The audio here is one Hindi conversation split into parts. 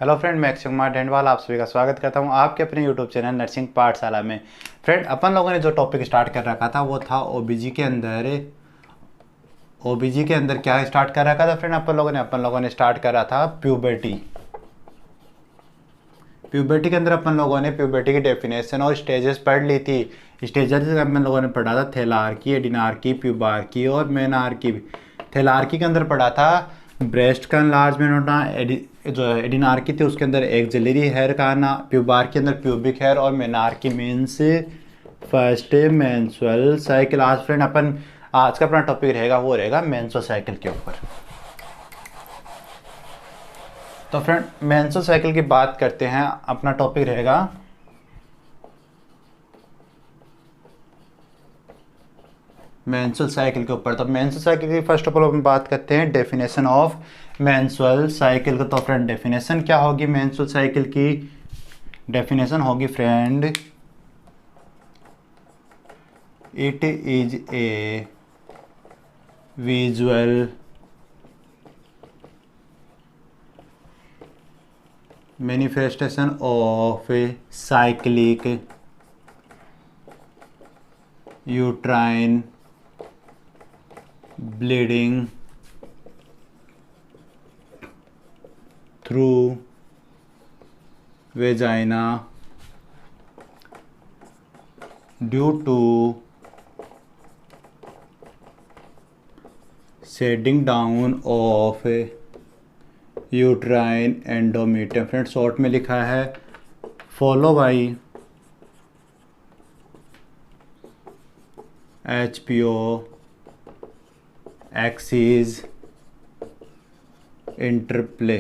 हेलो फ्रेंड, मैं अक्षय कुमार ढेंडवाल आप सभी का स्वागत करता हूं आपके अपने यूट्यूब चैनल नर्सिंग पाठशाला में। फ्रेंड, अपन लोगों ने जो टॉपिक स्टार्ट कर रखा था वो था ओबीजी के अंदर क्या स्टार्ट कर रखा था फ्रेंड। अपन लोगों ने स्टार्ट करा था प्यूबर्टी। प्यूबर्टी के अंदर अपन लोगों ने प्यूबर्टी की डेफिनेशन और स्टेजेस पढ़ ली थी। स्टेजेस अपन लोगों ने पढ़ा था थेलार्की, एडिनार्की, प्यूबार्की और मेनार्की। थेलार्की के अंदर पढ़ा था ब्रेस्ट का एनलार्जमेंट होना, जो एडिनार्की थी उसके अंदर एक्सिलरी हेयर का आना, प्यूबार्की के अंदर प्यूबिक हेयर और menarche means first menstrual cycle. आज का अपना टॉपिक रहेगा वो रहेगा मेंस्ट्रुअल साइकिल के ऊपर। तो फ्रेंड, मेंस्ट्रुअल साइकिल की बात करते हैं। अपना टॉपिक रहेगा मेंस्ट्रुअल साइकिल के ऊपर। तो मेंस्ट्रुअल साइकिल की फर्स्ट ऑफ ऑल हम बात करते हैं डेफिनेशन ऑफ मेंस्ट्रुअल साइकिल का। तो फ्रेंड, डेफिनेशन क्या होगी मेंस्ट्रुअल साइकिल की? डेफिनेशन होगी friend, it is a visual manifestation of cyclic uterine bleeding through vagina due to shedding down of uterine endometrium. Friend, short में लिखा है follow by HPO axis interplay.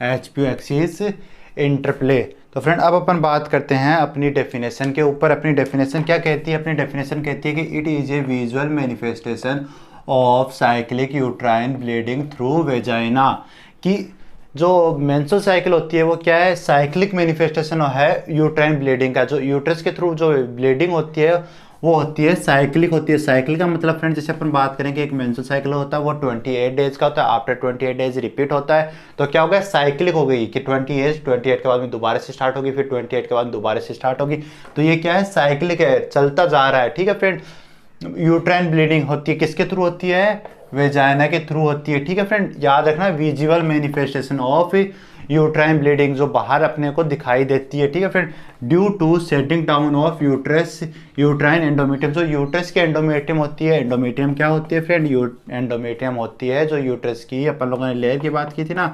HPO axis interplay. तो फ्रेंड, अब अपन बात करते हैं अपनी डेफिनेशन के ऊपर। अपनी डेफिनेशन क्या कहती है? अपनी डेफिनेशन कहती है कि it is a visual manifestation of cyclic uterine bleeding through vagina. कि जो मेंस्ट्रुअल साइकिल होती है वो क्या है? साइक्लिक मैनिफेस्टेशन है यूट्राइन ब्लीडिंग का। जो यूट्रस के थ्रू जो ब्लीडिंग होती है वो होती है साइक्लिक होती है। साइकिल का मतलब फ्रेंड, जैसे अपन बात करें कि एक मेंस्ट्रुअल साइकिल होता है वो 28 डेज का होता है। आफ्टर 28 डेज रिपीट होता है। तो क्या हो गया? साइक्लिक हो गई कि 28 के बाद में दोबारा से स्टार्ट होगी, फिर 28 के बाद दोबारा से स्टार्ट होगी। तो ये क्या है? साइक्लिक है, चलता जा रहा है। ठीक है फ्रेंड। यूट्राइन ब्लीडिंग होती है किसके थ्रू होती है? वेजाइना के थ्रू होती है। ठीक है फ्रेंड, याद रखना, visual manifestation of uterine bleeding, जो बाहर अपने को दिखाई देती है। ठीक है friend, due to setting down of uterus uterine endometrium. जो यूट्रस की एंडोमेट्रियम होती है, एंडोमेट्रियम क्या होती है फ्रेंड? एंडोमेट्रियम होती है जो यूट्रस की, अपन लोगों ने लेयर की बात की थी ना,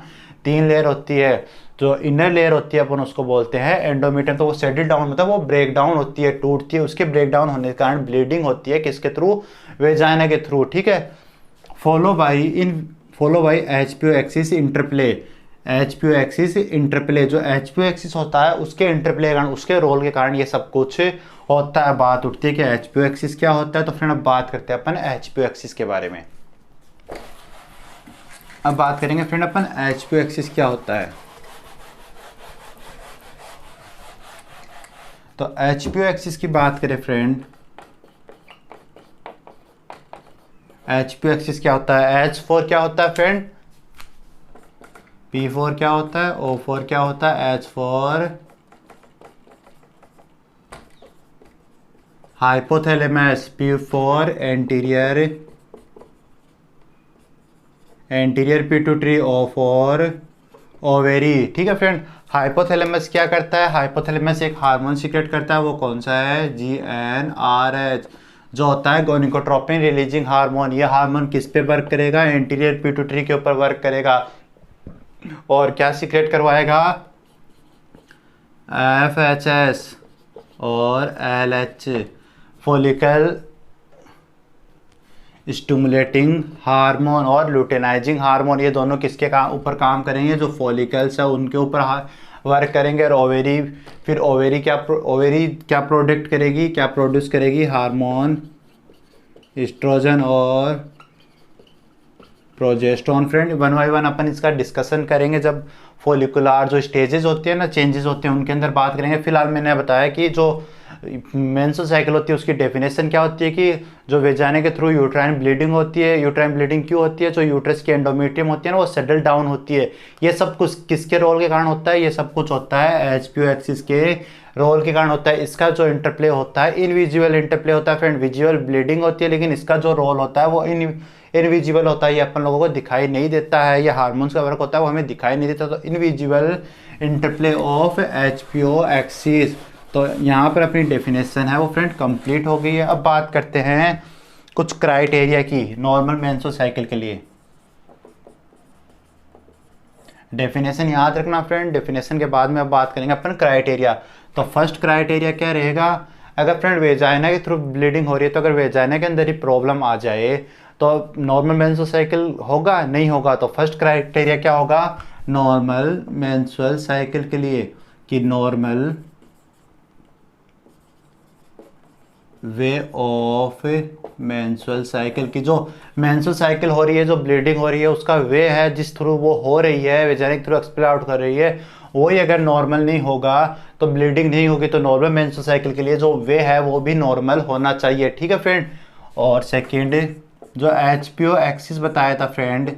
3 लेयर होती है। जो इनर लेयर होती है अपन उसको बोलते हैं एंडोमेट्रियम। तो वो सेटल डाउन मतलब वो ब्रेक डाउन होती है, टूटती है। उसके ब्रेक डाउन होने के कारण ब्लीडिंग होती है किसके थ्रू? वेजाइना के थ्रू। ठीक है। Follow by HPO axis interplay. HPO axis interplay, जो HPO एक्सिस होता है उसके इंटरप्ले कारण, उसके रोल के कारण ये सब कुछ होता है। बात उठती है कि HPO एक्सिस क्या होता है। तो फ्रेंड, अब बात करते हैं अपन HPO एक्सिस के बारे में। अब बात करेंगे फ्रेंड अपन HPO एक्सिस क्या होता है। तो HPO एक्सिस की बात करें फ्रेंड, HPO एक्सिस क्या होता है? H4 क्या होता है फ्रेंड? P4 क्या होता है? O4 क्या होता है? H4 hypothalamus, P4 anterior pituitary, O4 ovary. ठीक है फ्रेंड। हाइपोथैलेमस क्या करता है? हाइपोथैलेमस एक हार्मोन सीक्रेट करता है। वो कौन सा है? GnRH, जो होता है गोनिकोट्रोपिन रिलीजिंग हार्मोन। ये हार्मोन किस पे वर्क करेगा? एंटीरियर पिट्यूटरी के ऊपर वर्क करेगा। और क्या सीक्रेट करवाएगा? FHS और LH, फॉलिकल स्टिमुलेटिंग हार्मोन और लुटेनाइजिंग हार्मोन। ये दोनों किसके ऊपर काम करेंगे? जो फॉलिकल्स है उनके ऊपर वर्क करेंगे। और ओवेरी, फिर ओवेरी क्या प्रोडक्ट करेगी, क्या प्रोड्यूस करेगी? हार्मोन एस्ट्रोजन और progesterone friend one by one अपन इसका डिस्कशन करेंगे जब फोलिकुलर जो स्टेजेस होती है ना, चेंजेस होते हैं, उनके अंदर बात करेंगे। फिलहाल मैंने बताया कि जो मेंस्ट्रुअल साइकिल होती है उसकी डेफिनेशन क्या होती है कि जो वेजाइना के थ्रू यूट्राइन ब्लीडिंग होती है। यूट्राइन ब्लीडिंग क्यों होती है? जो यूट्रस की एंडोमेट्रियम होती है ना वो सेटल डाउन होती है। ये सब कुछ किसके रोल के कारण होता है? ये सब कुछ होता है एचपीओ एक्सिस के रोल के कारण होता है। इसका जो इंटरप्ले होता है इनविजिबल इंटरप्ले होता है फ्रेंड। विजुअल ब्लीडिंग होती है लेकिन इसका जो रोल होता है वो इनविजिबल होता है, ये अपन लोगों को दिखाई नहीं देता है। ये हार्मोन्स का वर्क होता है वो हमें दिखाई नहीं देता। तो invisible interplay of HBO axis, तो यहाँ पर अपनी डेफिनेशन है वो फ्रेंड कंप्लीट हो गई है। अब बात करते हैं कुछ क्राइटेरिया की नॉर्मल मेंस्ट्रुअल साइकिल के लिए। डेफिनेशन याद रखना फ्रेंड, डेफिनेशन के बाद में अब बात करेंगे अपन क्राइटेरिया। तो फर्स्ट क्राइटेरिया क्या रहेगा? अगर फ्रेंड वेजाइना के थ्रू ब्लीडिंग हो रही है तो अगर वेजाइना के अंदर ही प्रॉब्लम आ जाए तो नॉर्मल मेंस्ट्रुअल साइकिल होगा? नहीं होगा। तो फर्स्ट क्राइटेरिया क्या होगा नॉर्मल मेंस्ट्रुअल साइकिल के लिए कि normal way of menstrual cycle की जो मेंस्ट्रुअल साइकिल हो रही है, जो ब्लीडिंग हो रही है, उसका वे है जिस थ्रू वो हो रही है, वेजाइनिक थ्रू एक्सपेल आउट कर रही है, वही अगर नॉर्मल नहीं होगा तो ब्लीडिंग नहीं होगी। तो नॉर्मल मेंस्ट्रुअल साइकिल के लिए जो वे है वो भी नॉर्मल होना चाहिए, ठीक है फ्रेंड। और सेकेंड जो एचपीओ एक्सिस बताया था फ्रेंड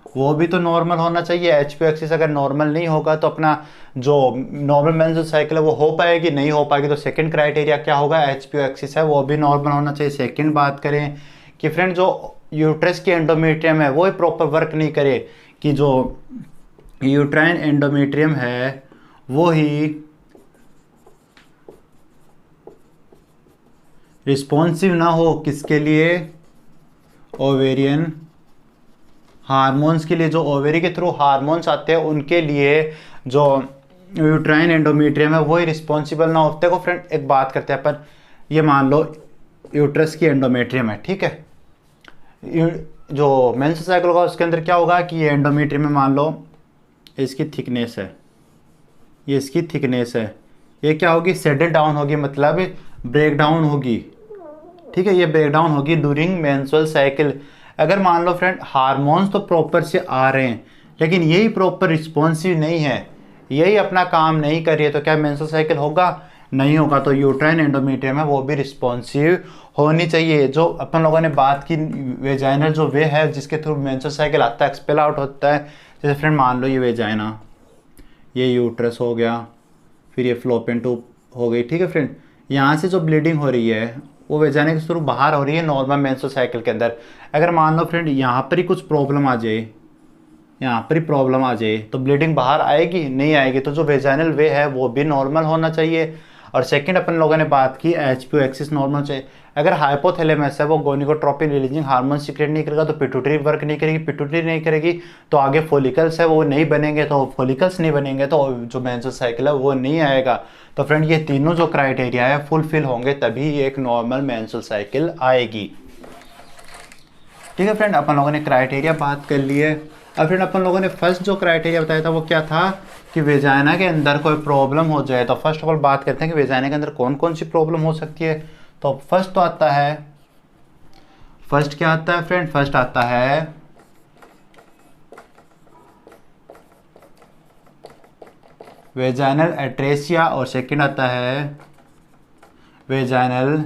वो भी तो नॉर्मल होना चाहिए। एचपीओ एक्सिस अगर नॉर्मल नहीं होगा तो अपना जो नॉर्मल मेंस्ट्रुअल साइकिल है वो हो पाएगी? नहीं हो पाएगी। तो सेकंड क्राइटेरिया क्या होगा? एचपीओ एक्सिस है वो भी नॉर्मल होना चाहिए। सेकंड बात करें कि फ्रेंड जो यूट्रस की एंडोमेट्रियम है वो प्रॉपर वर्क नहीं करे, कि जो यूट्राइन एंडोमेट्रियम है वो ही रिस्पॉन्सिव ना हो किसके लिए? ओवेरियन हार्मोन्स के लिए। जो ओवेरी के थ्रू हार्मोन्स आते हैं उनके लिए जो यूट्राइन एंडोमेट्रियम है वही रिस्पॉन्सिबल ना हो। देखो फ्रेंड एक बात करते हैं अपन, ये मान लो यूट्रस की एंडोमेट्रियम है, ठीक है। जो मेंस्ट्रुअल साइकिल होगा उसके अंदर क्या होगा कि ये एंडोमेट्रियम में मान लो इसकी थिकनेस है, ये इसकी थिकनेस है, ये क्या होगी? सेटल डाउन होगी, मतलब ब्रेक डाउन होगी, ठीक है। ये ब्रेक डाउन होगी ड्यूरिंग मेंस्ट्रुअल साइकिल। अगर मान लो फ्रेंड हार्मोन्स तो प्रॉपर से आ रहे हैं लेकिन यही प्रॉपर रिस्पॉन्सिव नहीं है, यही अपना काम नहीं कर रही है, तो क्या मेंस्ट्रुअल साइकिल होगा? नहीं होगा। तो यूट्राइन एंडोमेट्रियम है वो भी रिस्पॉन्सिव होनी चाहिए। जो अपन लोगों ने बात की वेजाइनल जो वे है जिसके थ्रू मेंस्ट्रुअल साइकिल आता है, एक्सपेल आउट होता है, जैसे फ्रेंड मान लो ये वेजाइना, ये यूट्रस हो गया, फिर ये फ्लोपियन ट्यूब हो गई, ठीक है फ्रेंड। यहाँ से जो ब्लीडिंग हो रही है वो वेजाइना के थ्रू बाहर हो रही है नॉर्मल मेंस्ट्रुअल साइकिल के अंदर। अगर मान लो फ्रेंड यहाँ पर ही कुछ प्रॉब्लम आ जाए, यहाँ पर ही प्रॉब्लम आ जाए तो ब्लीडिंग बाहर आएगी? नहीं आएगी। तो जो वेजाइनल वे है वो भी नॉर्मल होना चाहिए। और सेकंड अपन लोगों ने बात की एचपीओ एक्सिस नॉर्मल चाहिए। अगर हाइपोथैलेमस है वो गोनिकोट्रोपिन रिलीजिंग हार्मोन सीक्रेट नहीं करेगा तो पिट्यूटरी वर्क नहीं करेगी, पिट्यूटरी नहीं करेगी तो आगे फॉलिकल्स है वो नहीं बनेंगे, तो फॉलिकल्स नहीं बनेंगे तो जो मेंस्ट्रुअल साइकिल है वो नहीं आएगा। तो फ्रेंड ये तीनों जो क्राइटेरिया है फुलफिल होंगे तभी एक नॉर्मल मेंस्ट्रुअल साइकिल आएगी, ठीक है फ्रेंड। अपन लोगों ने क्राइटेरिया बात कर लिए। अब फ्रेंड अपन लोगों ने फर्स्ट जो क्राइटेरिया बताया था वो क्या था कि वेजाइना के अंदर कोई प्रॉब्लम हो जाए। तो फर्स्ट ऑफ ऑल बात करते हैं कि वेजाइना के अंदर कौन कौन सी प्रॉब्लम हो सकती है। तो फर्स्ट तो आता है, फर्स्ट क्या आता है फ्रेंड? फर्स्ट आता है वेजाइनल एट्रेसिया और सेकंड आता है वेजाइनल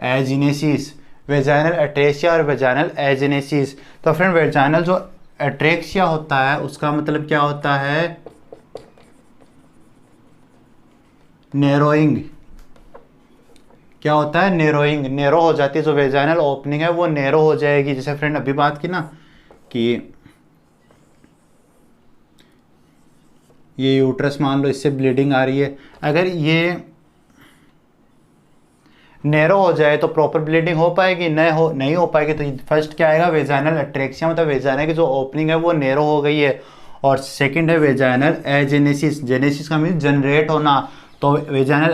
एजिनेसिस। वेजाइनल एट्रेसिया और वेजाइनल एजिनेसिस। तो फ्रेंड वेजाइनल जो एट्रेक्सिया होता है उसका मतलब क्या होता है? नैरोइंग। क्या होता है? नैरोइंग, नैरो हो जाती है। जो वेजाइनल ओपनिंग है वो नैरो हो जाएगी। जैसे फ्रेंड अभी बात की ना कि ये यूट्रस मान लो इससे ब्लीडिंग आ रही है, अगर ये नैरो हो जाए तो प्रॉपर ब्लीडिंग हो पाएगी? नहीं हो पाएगी। तो फर्स्ट क्या आएगा? वेजाइनल एट्रेक्सिया, मतलब वेजाइना की जो ओपनिंग है वो नैरो हो गई है। और सेकंड है वेजाइनल एजेनेसिस। जेनेसिस का मीन जनरेट होना, तो वेजाइनल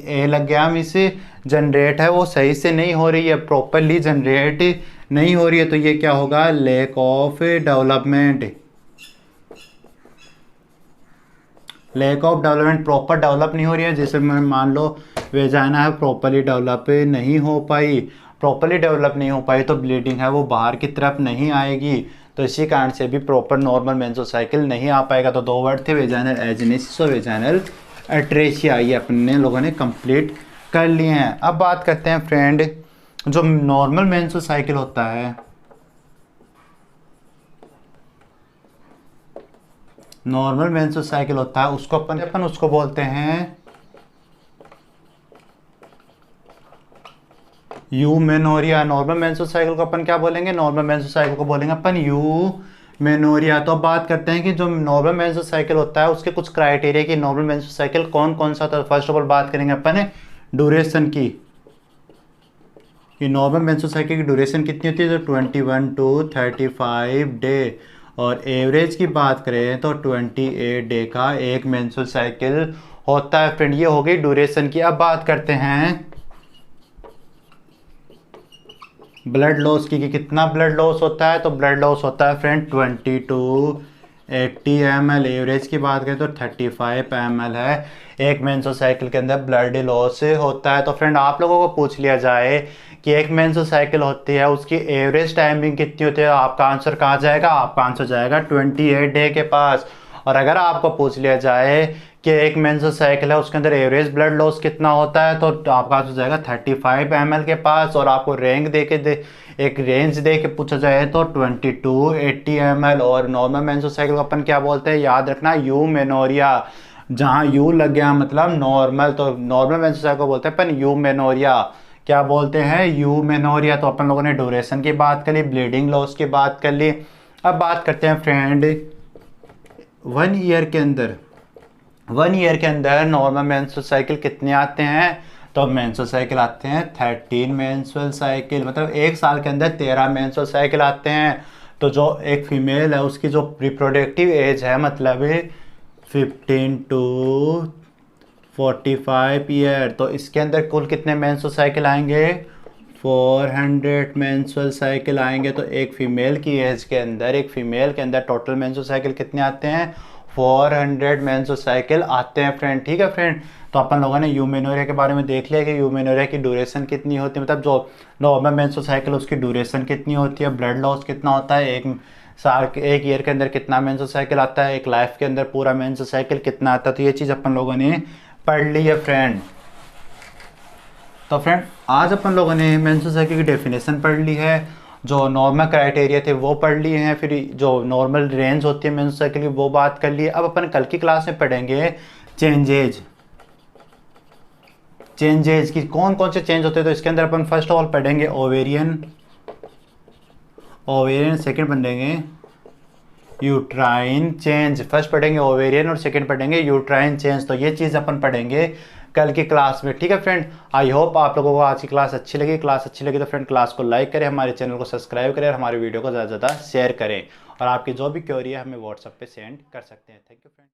ए लग गया मीन से जनरेट है वो सही से नहीं हो रही है, प्रॉपरली जनरेट नहीं हो रही है। तो ये क्या होगा? Lack of development. Lack of development, proper develop नहीं हो रही है। जैसे मान लो वेजाइना है प्रॉपरली डेवलप नहीं हो पाई, प्रॉपरली डेवलप नहीं हो पाई तो ब्लीडिंग है वो बाहर की तरफ नहीं आएगी। तो इसी कारण से भी प्रॉपर नॉर्मल मेंस्ट्रुअल साइकिल नहीं आ पाएगा। तो 2 वर्ड थे, वेजाइनल एजीनेसिस और वेजाइनल एट्रेसिया, ये अपने लोगों ने कंप्लीट कर लिए हैं। अब बात करते हैं फ्रेंड, जो नॉर्मल मेंस्ट्रुअल साइकिल होता है, नॉर्मल मेंस्ट्रुअल साइकिल होता है उसको अपन उसको बोलते हैं यूमेनोरिया। नॉर्मल मेंस्ट्रुअल साइकिल को अपन क्या बोलेंगे? नॉर्मल मेंस्ट्रुअल साइकिल को बोलेंगे अपन यूमेनोरिया। तो अब बात करते हैं कि जो नॉर्मल मेंस्ट्रुअल साइकिल होता है उसके कुछ क्राइटेरिया कि नॉर्मल मेंस्ट्रुअल साइकिल कौन कौन सा होता है। फर्स्ट ऑफ ऑल बात करेंगे अपन ड्यूरेशन की, कि नॉर्मल मेंस्ट्रुअल साइकिल की ड्यूरेशन कितनी होती है? तो 21 to 35 डे। और एवरेज की बात करें तो 28 डे का एक मेंस्ट्रुअल साइकिल होता है फ्रेंड। ये हो गई ड्यूरेशन की। अब बात करते हैं ब्लड लॉस की, कि कितना ब्लड लॉस होता है? तो ब्लड लॉस होता है फ्रेंड 20 to 80 ml। एवरेज की बात करें तो 35 ml है एक मेंस्ट्रुअल साइकिल के अंदर ब्लड लॉस होता है। तो फ्रेंड आप लोगों को पूछ लिया जाए कि एक मेंस्ट्रुअल साइकिल होती है उसकी एवरेज टाइमिंग कितनी होती है, आपका आंसर कहाँ जाएगा? आपका आंसर जाएगा 28 डे के पास। और अगर आपको पूछ लिया जाए कि एक मेंस्ट्रुअल साइकिल है उसके अंदर एवरेज ब्लड लॉस कितना होता है, तो आपका आंसर जाएगा 35 ml के पास। और आपको एक रेंज दे के पूछा जाए तो 20 to 80 ml। और नॉर्मल मेंस्ट्रुअल साइकिल को अपन क्या बोलते हैं? याद रखना, यूमेनोरिया। जहाँ यू लग गया मतलब नॉर्मल, तो नॉर्मल मेंस्ट्रुअल साइकिल को बोलते हैं अपन यूमेनोरिया। क्या बोलते हैं? यूमेनोरिया। तो अपन लोगों ने ड्यूरेशन की बात कर ली, ब्लीडिंग लॉस की बात कर ली। अब बात करते हैं फ्रेंड 1 ईयर के अंदर, 1 ईयर के अंदर नॉर्मल मेंस्ट्रुअल साइकिल कितने आते हैं? तो मेंस्ट्रुअल साइकिल आते हैं 13 मेंस्ट्रुअल साइकिल, मतलब 1 साल के अंदर 13 मेंस्ट्रुअल साइकिल आते हैं। तो जो एक फीमेल है उसकी जो रिप्रोडक्टिव एज है मतलब 15 to 45 ईयर, तो इसके अंदर कुल कितने मेंस्ट्रुअल साइकिल आएंगे? 400 मेंस्ट्रुअल साइकिल आएंगे। तो एक फीमेल की एज के अंदर, एक फीमेल के अंदर टोटल मेंस्ट्रुअल साइकिल कितने आते हैं? 400 मेंस्ट्रुअल साइकिल आते हैं फ्रेंड। ठीक है फ्रेंड, तो अपन लोगों ने यूमेनोरिया के बारे में देख लिया कि यूमेनोरिया की ड्यूरेशन कितनी होती है, मतलब जो नॉर्मल मेंस्ट्रुअल साइकिल उसकी ड्यूरेशन कितनी होती है, ब्लड लॉस कितना होता है, एक ईयर के अंदर कितना मेंस्ट्रुअल साइकिल आता है, एक लाइफ के अंदर पूरा मेंस्ट्रुअल साइकिल कितना आता है। तो ये चीज़ अपन लोगों ने पढ़ ली है फ्रेंड। तो फ्रेंड आज अपन लोगों ने मेंस्ट्रुअल साइकिल की डेफिनेशन पढ़ ली है, जो नॉर्मल क्राइटेरिया थे वो पढ़ लिए हैं, फिर जो नॉर्मल रेंज होती है मेंस्ट्रुअल साइकिल की वो बात कर लिए। अब अपन कल की क्लास में पढ़ेंगे चेंजेज की कौन कौन से चेंज होते हैं। तो इसके अंदर अपन फर्स्ट ऑफ ऑल पढ़ेंगे ओवेरियन, सेकंड पढ़ेंगे यूट्राइन चेंज। फर्स्ट पढ़ेंगे ओवेरियन और सेकंड पढ़ेंगे यूट्राइन चेंज। तो ये चीज़ अपन पढ़ेंगे कल की क्लास में। ठीक है फ्रेंड, आई होप आप लोगों को आज की क्लास अच्छी लगी। क्लास अच्छी लगी तो फ्रेंड क्लास को लाइक करें, हमारे चैनल को सब्सक्राइब करें और हमारे वीडियो को ज़्यादा से ज़्यादा शेयर करें। और आपकी जो भी क्वेरी है हमें व्हाट्सएप पे सेंड कर सकते हैं। Thank you friend.